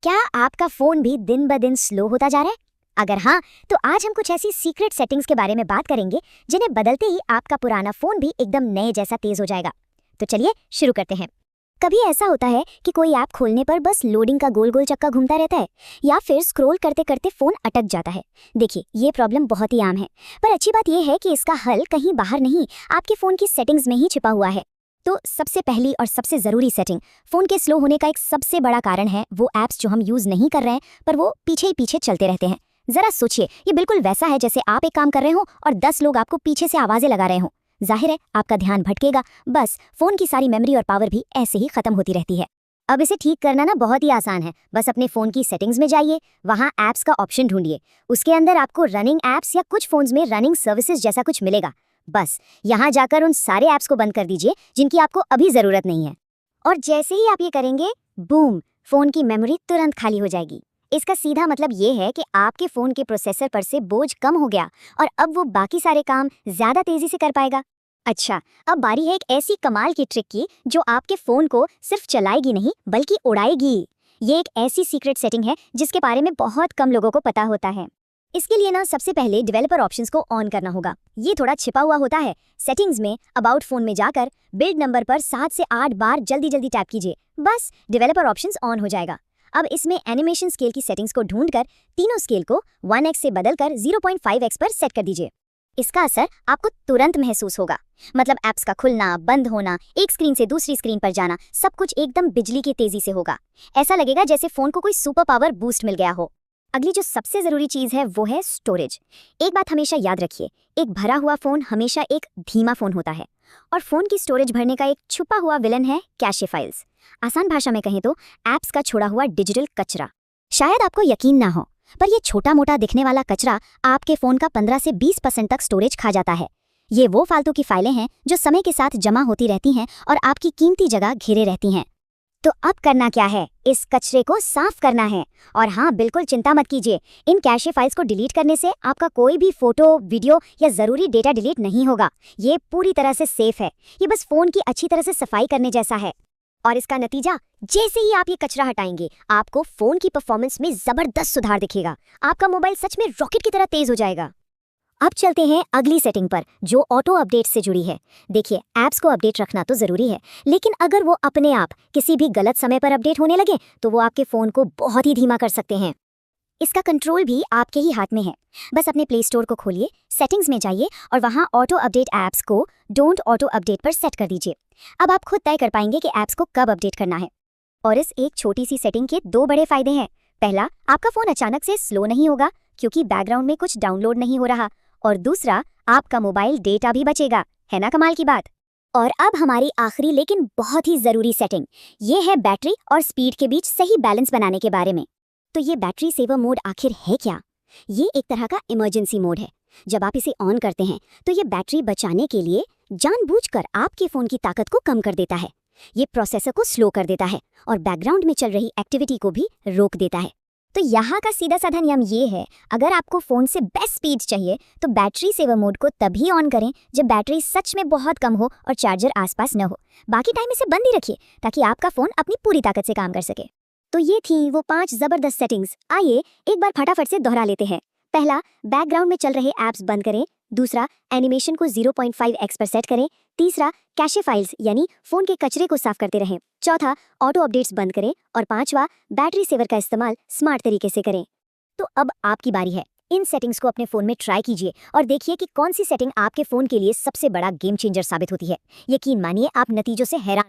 क्या आपका फोन भी दिन ब दिन स्लो होता जा रहा है? अगर हाँ, तो आज हम कुछ ऐसी सीक्रेट सेटिंग्स के बारे में बात करेंगे जिन्हें बदलते ही आपका पुराना फोन भी एकदम नए जैसा तेज हो जाएगा। तो चलिए शुरू करते हैं। कभी ऐसा होता है कि कोई ऐप खोलने पर बस लोडिंग का गोल गोल चक्का घूमता रहता है या फिर स्क्रॉल करते करते फोन अटक जाता है। देखिए, ये प्रॉब्लम बहुत ही आम है, पर अच्छी बात यह है कि इसका हल कहीं बाहर नहीं, आपके फोन की सेटिंग्स में ही छिपा हुआ है। तो सबसे पहली और सबसे ज़रूरी सेटिंग, फ़ोन के स्लो होने का एक सबसे बड़ा कारण है वो ऐप्स जो हम यूज़ नहीं कर रहे हैं पर वो पीछे ही पीछे चलते रहते हैं। ज़रा सोचिए, ये बिल्कुल वैसा है जैसे आप एक काम कर रहे हो और 10 लोग आपको पीछे से आवाज़ें लगा रहे हों। जाहिर है आपका ध्यान भटकेगा, बस फ़ोन की सारी मेमोरी और पावर भी ऐसे ही ख़त्म होती रहती है। अब इसे ठीक करना ना बहुत ही आसान है। बस अपने फ़ोन की सेटिंग्स में जाइए, वहाँ ऐप्स का ऑप्शन ढूंढिए। उसके अंदर आपको रनिंग ऐप्स या कुछ फ़ोन्स में रनिंग सर्विसेज जैसा कुछ मिलेगा। बस यहाँ जाकर उन सारे ऐप्स को बंद कर दीजिए जिनकी आपको अभी ज़रूरत नहीं है। और जैसे ही आप ये करेंगे, बूम, फ़ोन की मेमोरी तुरंत खाली हो जाएगी। इसका सीधा मतलब ये है कि आपके फ़ोन के प्रोसेसर पर से बोझ कम हो गया और अब वो बाकी सारे काम ज़्यादा तेज़ी से कर पाएगा। अच्छा, अब बारी है एक ऐसी कमाल की ट्रिक की जो आपके फ़ोन को सिर्फ चलाएगी नहीं बल्कि उड़ाएगी। ये एक ऐसी सीक्रेट सेटिंग है जिसके बारे में बहुत कम लोगों को पता होता है। इसके लिए ना सबसे पहले डेवलपर ऑप्शंस को ऑन करना होगा। ये थोड़ा छिपा हुआ होता है। सेटिंग्स में अबाउट फोन में जाकर बिल्ड नंबर पर 7 से 8 बार जल्दी जल्दी टैप कीजिए, बस डेवलपर ऑप्शंस ऑन हो जाएगा। अब इसमें एनिमेशन स्केल की सेटिंग्स को ढूंढकर तीनों स्केल को 1x से बदलकर 0.5x पर सेट कर दीजिए। इसका असर आपको तुरंत महसूस होगा। मतलब ऐप्स का खुलना, बंद होना, एक स्क्रीन से दूसरी स्क्रीन पर जाना, सब कुछ एकदम बिजली की तेजी से होगा। ऐसा लगेगा जैसे फोन को कोई सुपर पावर बूस्ट मिल गया हो। अगली जो सबसे ज़रूरी चीज़ है वो है स्टोरेज। एक बात हमेशा याद रखिए, एक भरा हुआ फ़ोन हमेशा एक धीमा फ़ोन होता है और फ़ोन की स्टोरेज भरने का एक छुपा हुआ विलन है कैशे फाइल्स। आसान भाषा में कहें तो ऐप्स का छोड़ा हुआ डिजिटल कचरा। शायद आपको यकीन ना हो, पर यह छोटा मोटा दिखने वाला कचरा आपके फ़ोन का 15 से 20% तक स्टोरेज खा जाता है। ये वो फालतू की फाइलें हैं जो समय के साथ जमा होती रहती हैं और आपकी कीमती जगह घेरे रहती हैं। तो अब करना क्या है, इस कचरे को साफ करना है। और हाँ, बिल्कुल चिंता मत कीजिए, इन कैशे फाइल्स को डिलीट करने से आपका कोई भी फोटो, वीडियो या ज़रूरी डेटा डिलीट नहीं होगा। ये पूरी तरह से सेफ है। ये बस फ़ोन की अच्छी तरह से सफाई करने जैसा है। और इसका नतीजा, जैसे ही आप ये कचरा हटाएंगे, आपको फ़ोन की परफॉर्मेंस में ज़बरदस्त सुधार दिखेगा। आपका मोबाइल सच में रॉकेट की तरह तेज हो जाएगा। अब चलते हैं अगली सेटिंग पर जो ऑटो अपडेट से जुड़ी है। देखिए, ऐप्स को अपडेट रखना तो ज़रूरी है, लेकिन अगर वो अपने आप किसी भी गलत समय पर अपडेट होने लगे तो वो आपके फ़ोन को बहुत ही धीमा कर सकते हैं। इसका कंट्रोल भी आपके ही हाथ में है। बस अपने प्ले स्टोर को खोलिए, सेटिंग्स में जाइए और वहाँ ऑटो अपडेट ऐप्स को डोंट ऑटो अपडेट पर सेट कर दीजिए। अब आप खुद तय कर पाएंगे कि ऐप्स को कब अपडेट करना है। और इस एक छोटी सी सेटिंग के 2 बड़े फायदे हैं। पहला, आपका फ़ोन अचानक से स्लो नहीं होगा क्योंकि बैकग्राउंड में कुछ डाउनलोड नहीं हो रहा। और दूसरा, आपका मोबाइल डेटा भी बचेगा। है ना कमाल की बात। और अब हमारी आखिरी लेकिन बहुत ही ज़रूरी सेटिंग, ये है बैटरी और स्पीड के बीच सही बैलेंस बनाने के बारे में। तो ये बैटरी सेवर मोड आखिर है क्या? ये एक तरह का इमरजेंसी मोड है। जब आप इसे ऑन करते हैं तो ये बैटरी बचाने के लिए जानबूझकर आपके फ़ोन की ताकत को कम कर देता है। ये प्रोसेसर को स्लो कर देता है और बैकग्राउंड में चल रही एक्टिविटी को भी रोक देता है। तो यहाँ का सीधा साधा नियम ये है, अगर आपको फ़ोन से बेस्ट स्पीड चाहिए तो बैटरी सेवर मोड को तभी ऑन करें जब बैटरी सच में बहुत कम हो और चार्जर आसपास न हो। बाकी टाइम इसे बंद ही रखिए ताकि आपका फ़ोन अपनी पूरी ताकत से काम कर सके। तो ये थी वो 5 ज़बरदस्त सेटिंग्स। आइए एक बार फटाफट से दोहरा लेते हैं। पहला, बैकग्राउंड में चल रहे ऐप्स बंद करें। दूसरा, एनिमेशन को 0.5x पर सेट करें। तीसरा, कैशे फाइल्स यानी फ़ोन के कचरे को साफ करते रहें। चौथा, ऑटो अपडेट्स बंद करें। और पांचवा, बैटरी सेवर का इस्तेमाल स्मार्ट तरीके से करें। तो अब आपकी बारी है। इन सेटिंग्स को अपने फ़ोन में ट्राई कीजिए और देखिए कि कौन सी सेटिंग आपके फ़ोन के लिए सबसे बड़ा गेम चेंजर साबित होती है। यकीन मानिए, आप नतीजों से हैरान